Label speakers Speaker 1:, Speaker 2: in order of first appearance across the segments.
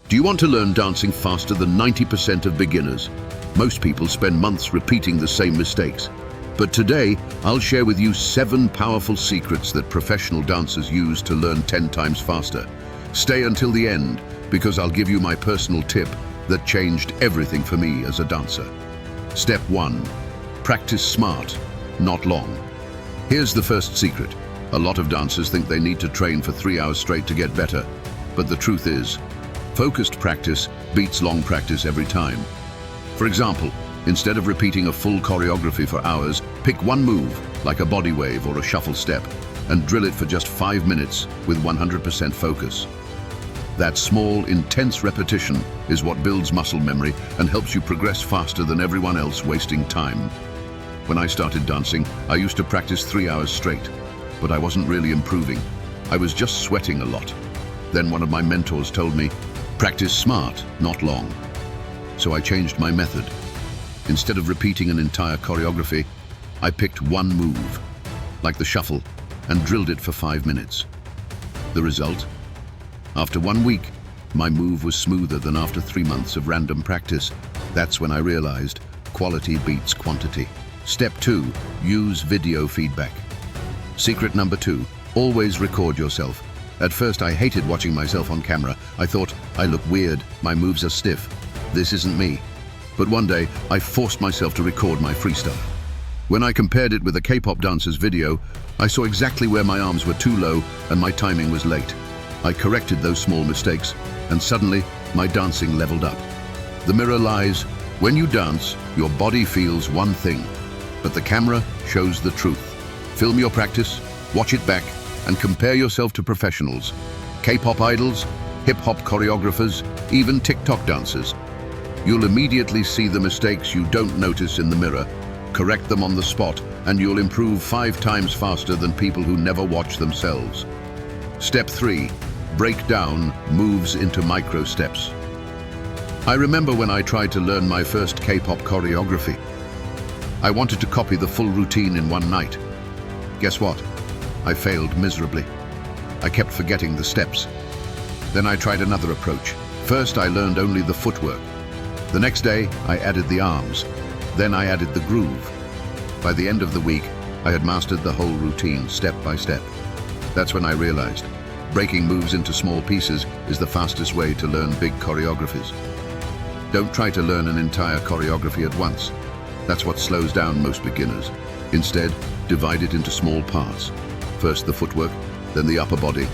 Speaker 1: Do you want to learn dancing faster than 90% of beginners? Most people spend months repeating the same mistakes. But today, I'll share with you 7 powerful secrets that professional dancers use to learn 10 times faster. Stay until the end, because I'll give you my personal tip that changed everything for me as a dancer. Step 1. Practice smart, not long. Here's the first secret. A lot of dancers think they need to train for 3 hours straight to get better. But the truth is, focused practice beats long practice every time. For example, instead of repeating a full choreography for hours, pick one move, like a body wave or a shuffle step, and drill it for just 5 minutes with 100% focus. That small, intense repetition is what builds muscle memory and helps you progress faster than everyone else wasting time. When I started dancing, I used to practice 3 hours straight, but I wasn't really improving. I was just sweating a lot. Then one of my mentors told me, practice smart, not long. So I changed my method. Instead of repeating an entire choreography, I picked one move, like the shuffle, and drilled it for 5 minutes. The result? After 1 week, my move was smoother than after 3 months of random practice. That's when I realized quality beats quantity. Step 2, use video feedback. Secret number 2, always record yourself. At first, I hated watching myself on camera. I thought, I look weird, my moves are stiff. This isn't me. But one day, I forced myself to record my freestyle. When I compared it with a K-pop dancer's video, I saw exactly where my arms were too low and my timing was late. I corrected those small mistakes, and suddenly, my dancing leveled up. The mirror lies. When you dance, your body feels one thing, but the camera shows the truth. Film your practice, watch it back, and compare yourself to professionals, K-pop idols, hip-hop choreographers, even TikTok dancers. You'll immediately see the mistakes you don't notice in the mirror, correct them on the spot, and you'll improve 5 times faster than people who never watch themselves. Step 3. Break down moves into micro steps. I remember when I tried to learn my first K-pop choreography. I wanted to copy the full routine in one night. Guess what? I failed miserably. I kept forgetting the steps. Then I tried another approach. First, I learned only the footwork. The next day, I added the arms. Then I added the groove. By the end of the week, I had mastered the whole routine, step by step. That's when I realized, breaking moves into small pieces is the fastest way to learn big choreographies. Don't try to learn an entire choreography at once. That's what slows down most beginners. Instead, divide it into small parts. First the footwork, then the upper body,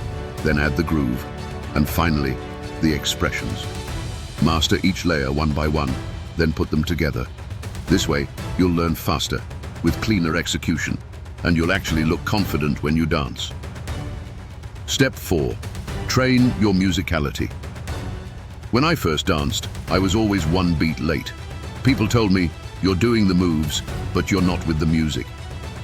Speaker 1: then add the groove, and finally, the expressions. Master each layer one by one, then put them together. This way, you'll learn faster, with cleaner execution, and you'll actually look confident when you dance. Step 4. Train your musicality. When I first danced, I was always 1 beat late. People told me, you're doing the moves, but you're not with the music.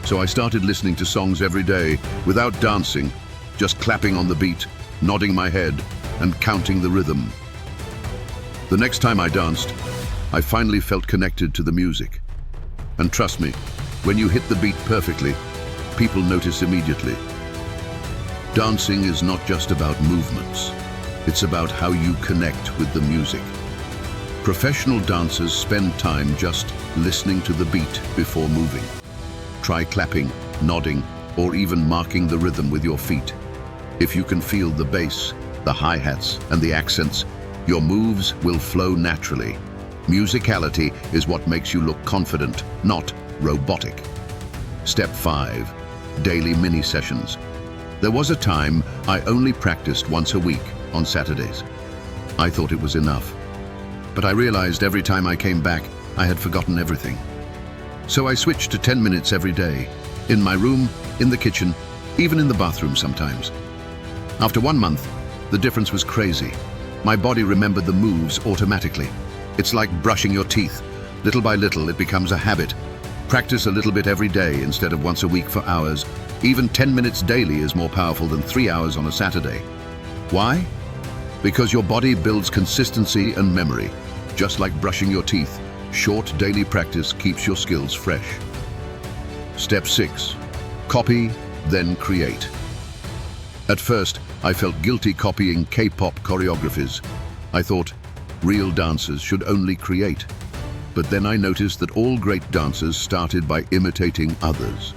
Speaker 1: So I started listening to songs every day, without dancing, just clapping on the beat, nodding my head, and counting the rhythm. The next time I danced, I finally felt connected to the music. And trust me, when you hit the beat perfectly, people notice immediately. Dancing is not just about movements. It's about how you connect with the music. Professional dancers spend time just listening to the beat before moving. Try clapping, nodding, or even marking the rhythm with your feet. If you can feel the bass, the hi-hats, and the accents, your moves will flow naturally. Musicality is what makes you look confident, not robotic. Step 5. Daily mini sessions. There was a time I only practiced once a week on Saturdays. I thought it was enough. But I realized every time I came back, I had forgotten everything. So I switched to 10 minutes every day, in my room, in the kitchen, even in the bathroom sometimes. After 1 month, the difference was crazy. My body remembered the moves automatically. It's like brushing your teeth. Little by little, it becomes a habit. Practice a little bit every day instead of once a week for hours. Even 10 minutes daily is more powerful than 3 hours on a Saturday. Why? Because your body builds consistency and memory. Just like brushing your teeth, short daily practice keeps your skills fresh. Step 6. Copy, then create. At first, I felt guilty copying K-pop choreographies. I thought, real dancers should only create. But then I noticed that all great dancers started by imitating others.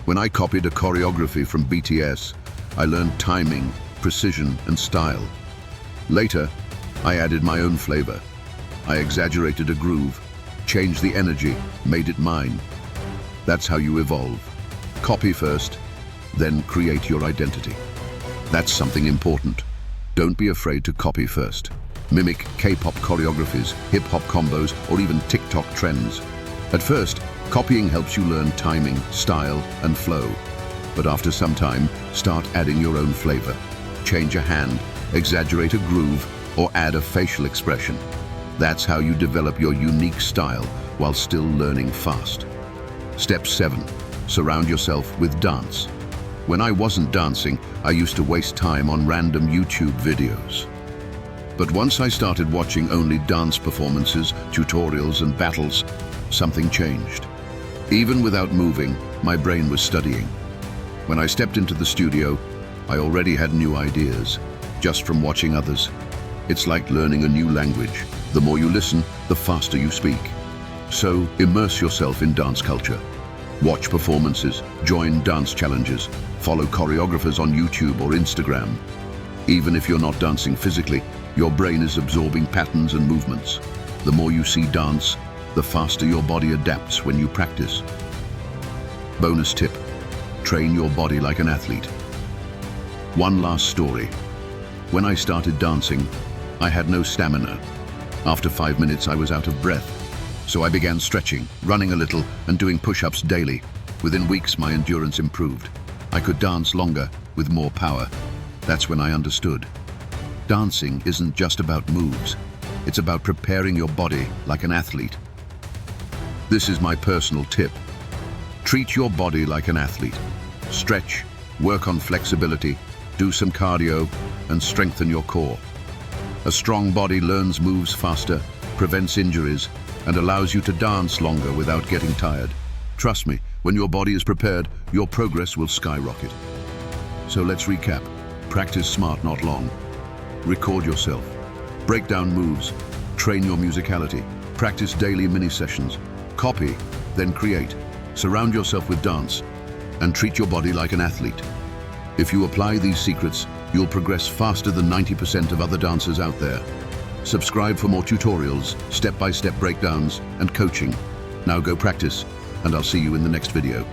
Speaker 1: When I copied a choreography from BTS, I learned timing, precision, and style. Later, I added my own flavor. I exaggerated a groove, changed the energy, made it mine. That's how you evolve. Copy first, then create your identity. That's something important. Don't be afraid to copy first. Mimic K-pop choreographies, hip-hop combos, or even TikTok trends. At first, copying helps you learn timing, style, and flow. But after some time, start adding your own flavor. Change a hand, exaggerate a groove, or add a facial expression. That's how you develop your unique style while still learning fast. Step 7. Surround yourself with dance. When I wasn't dancing, I used to waste time on random YouTube videos. But once I started watching only dance performances, tutorials, and battles, something changed. Even without moving, my brain was studying. When I stepped into the studio, I already had new ideas, just from watching others. It's like learning a new language. The more you listen, the faster you speak. So immerse yourself in dance culture. Watch performances, join dance challenges, follow choreographers on YouTube or Instagram. Even if you're not dancing physically, your brain is absorbing patterns and movements. The more you see dance, the faster your body adapts when you practice. Bonus tip: train your body like an athlete. One last story. When I started dancing, I had no stamina. After 5 minutes, I was out of breath. So I began stretching, running a little, and doing push-ups daily. Within weeks, my endurance improved. I could dance longer, with more power. That's when I understood. Dancing isn't just about moves. It's about preparing your body like an athlete. This is my personal tip. Treat your body like an athlete. Stretch, work on flexibility, do some cardio, and strengthen your core. A strong body learns moves faster, prevents injuries, and allows you to dance longer without getting tired. Trust me, when your body is prepared, your progress will skyrocket. So let's recap. Practice smart, not long. Record yourself. Break down moves. Train your musicality. Practice daily mini sessions. Copy, then create. Surround yourself with dance, and treat your body like an athlete. If you apply these secrets, you'll progress faster than 90% of other dancers out there. Subscribe for more tutorials, step-by-step breakdowns, and coaching. Now go practice, and I'll see you in the next video.